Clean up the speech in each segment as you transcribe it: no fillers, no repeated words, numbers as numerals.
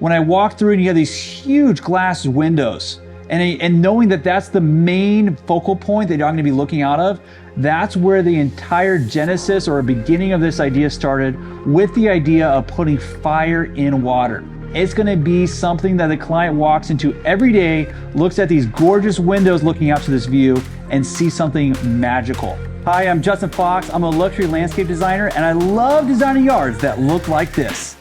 When I walk through and you have these huge glass windows, and knowing that that's the main focal point that I'm going to be looking out of, that's where the entire genesis or beginning of this idea started, with the idea of putting fire in water. It's going to be something that the client walks into every day, looks at these gorgeous windows looking out to this view, and sees something magical. Hi, I'm Justin Fox. I'm a luxury landscape designer, and I love designing yards that look like this.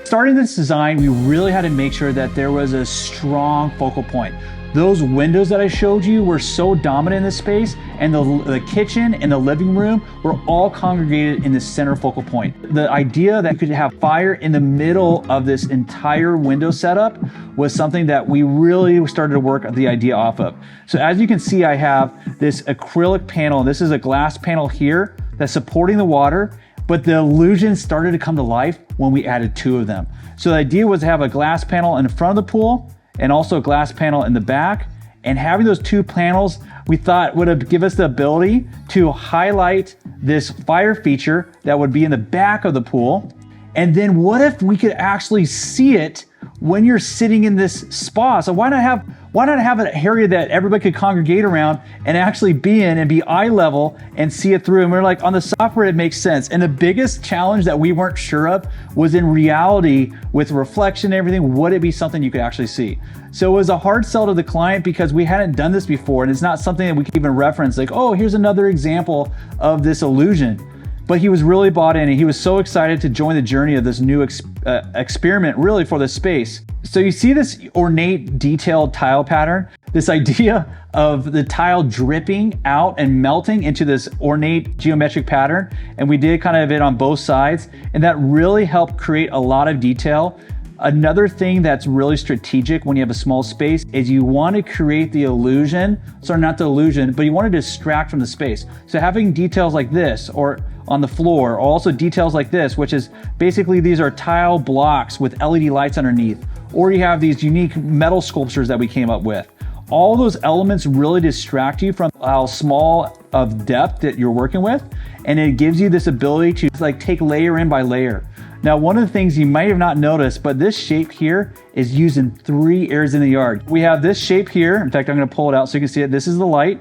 Starting this design, we really had to make sure that there was a strong focal point. Those windows that I showed you were so dominant in this space, and the kitchen and the living room were all congregated in the center focal point. The idea that could have fire in the middle of this entire window setup was something that we really started to work the idea off of. So as you can see, I have this acrylic panel. This is a glass panel here that's supporting the water, but the illusion started to come to life when we added two of them. So the idea was to have a glass panel in front of the pool and also a glass panel in the back. And having those two panels, we thought would give us the ability to highlight this fire feature that would be in the back of the pool. And then what if we could actually see it when you're sitting in this spa? So why not have an area that everybody could congregate around and actually be in and be eye level and see it through? And we're like, on the software, it makes sense. And the biggest challenge that we weren't sure of was, in reality, with reflection and everything, would it be something you could actually see? So it was a hard sell to the client because we hadn't done this before, and it's not something that we could even reference, like, oh, here's another example of this illusion. But he was really bought in, and he was so excited to join the journey of this new experiment, really, for this space. So you see this ornate, detailed tile pattern, this idea of the tile dripping out and melting into this ornate geometric pattern. And we did kind of it on both sides, and that really helped create a lot of detail. Another thing that's really strategic when you have a small space is you want to create the illusion, sorry, not the illusion, but you want to distract from the space. So having details like this, or on the floor, or also details like this, which is basically these are tile blocks with LED lights underneath, or you have these unique metal sculptures that we came up with. All those elements really distract you from how small of depth that you're working with, and it gives you this ability to like take layer in by layer. Now, one of the things you might have not noticed, but this shape here is used in 3 areas in the yard. We have this shape here. In fact, I'm going to pull it out so you can see it. This is the light.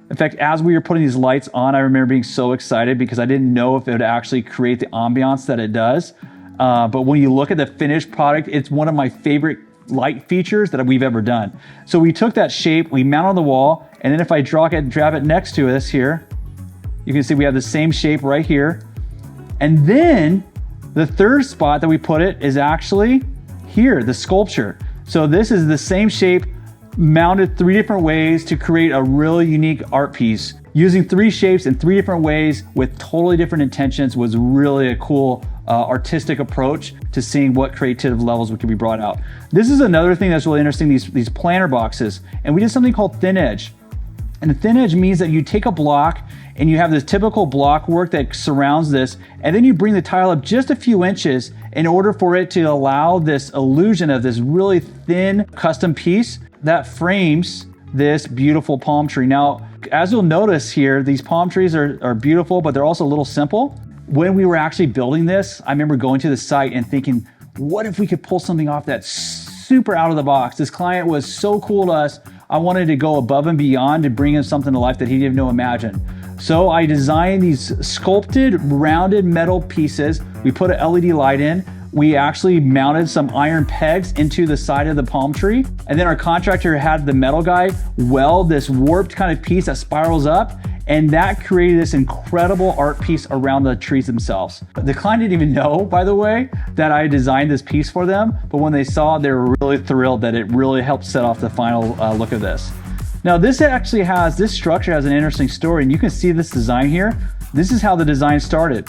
In fact, as we were putting these lights on, I remember being so excited because I didn't know if it would actually create the ambiance that it does. But when you look at the finished product, it's one of my favorite light features that we've ever done. So we took that shape, we mount on the wall, and then if I drag it next to this here, you can see we have the same shape right here. And then the third spot that we put it is actually here, the sculpture. So this is the same shape mounted 3 different ways to create a really unique art piece. Using 3 shapes in 3 different ways with totally different intentions was really a cool artistic approach to seeing what creative levels could be brought out. This is another thing that's really interesting, these planter boxes. And we did something called thin edge. And the thin edge means that you take a block and you have this typical block work that surrounds this, and then you bring the tile up just a few inches in order for it to allow this illusion of this really thin custom piece that frames this beautiful palm tree. Now, as you'll notice here, these palm trees are beautiful, but they're also a little simple. When we were actually building this, I remember going to the site and thinking, what if we could pull something off that's super out of the box? This client was so cool to us. I wanted to go above and beyond to bring him something to life that he didn't know imagine. So I designed these sculpted, rounded metal pieces. We put an LED light in. We actually mounted some iron pegs into the side of the palm tree. And then our contractor had the metal guy weld this warped kind of piece that spirals up. And that created this incredible art piece around the trees themselves. The client didn't even know, by the way, that I designed this piece for them. But when they saw it, they were really thrilled that it really helped set off the final look of this. Now, this structure has an interesting story, and you can see this design here. This is how the design started.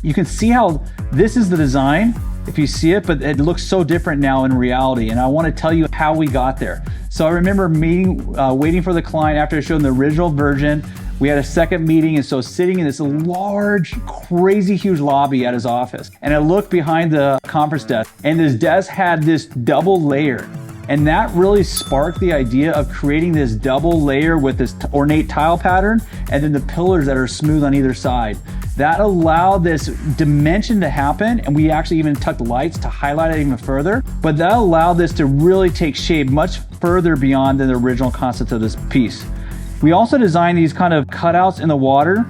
You can see how this is the design, if you see it, but it looks so different now in reality. And I want to tell you how we got there. So I remember waiting for the client after I showed them the original version. We had a second meeting, and so sitting in this large, crazy huge lobby at his office. And I looked behind the conference desk, and this desk had this double layer. And that really sparked the idea of creating this double layer with this ornate tile pattern, and then the pillars that are smooth on either side. That allowed this dimension to happen, and we actually even tucked lights to highlight it even further. But that allowed this to really take shape much further beyond than the original concept of this piece. We also designed these kind of cutouts in the water,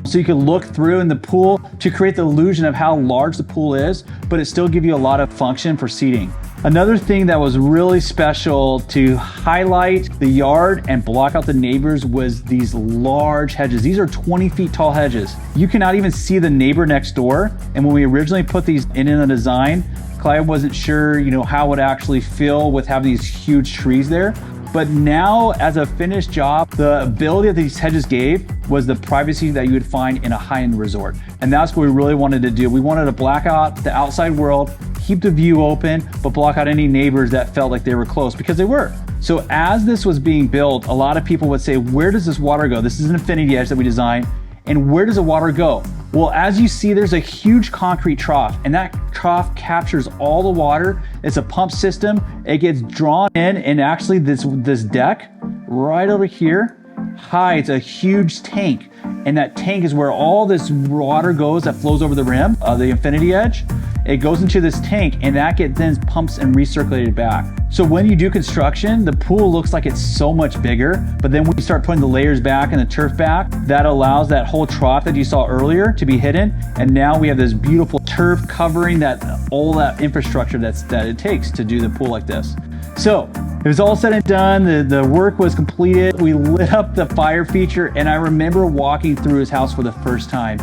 so you can look through in the pool to create the illusion of how large the pool is, but it still give you a lot of function for seating. Another thing that was really special to highlight the yard and block out the neighbors was these large hedges. These are 20 feet tall hedges. You cannot even see the neighbor next door. And when we originally put these in the design, Clive wasn't sure, how it would actually feel with having these huge trees there. But now, as a finished job, the ability that these hedges gave was the privacy that you would find in a high-end resort. And that's what we really wanted to do. We wanted to black out the outside world, keep the view open, but block out any neighbors that felt like they were close, because they were. So as this was being built, a lot of people would say, where does this water go? This is an infinity edge that we designed. And where does the water go? Well, as you see, there's a huge concrete trough, and that trough captures all the water. It's a pump system. It gets drawn in, and actually this deck right over here hides a huge tank. And that tank is where all this water goes that flows over the rim of the infinity edge. It goes into this tank, and that gets then pumps and recirculated back. So when you do construction, the pool looks like it's so much bigger, but then when you start putting the layers back and the turf back, that allows that whole trough that you saw earlier to be hidden. And now we have this beautiful turf covering that all that infrastructure that it takes to do the pool like this. So it was all said and done. The work was completed. We lit up the fire feature, and I remember walking through his house for the first time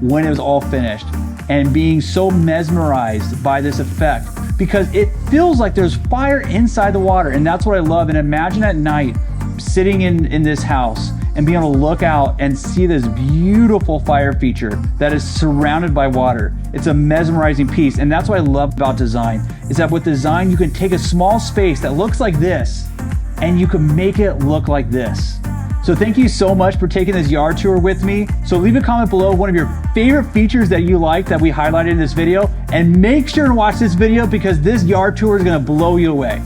when it was all finished and being so mesmerized by this effect, because it feels like there's fire inside the water. And that's what I love. And imagine at night sitting in this house and being able to look out and see this beautiful fire feature that is surrounded by water. It's a mesmerizing piece. And that's what I love about design, is that with design, you can take a small space that looks like this and you can make it look like this. So thank you so much for taking this yard tour with me. So leave a comment below one of your favorite features that you like that we highlighted in this video, and make sure to watch this video because this yard tour is gonna blow you away.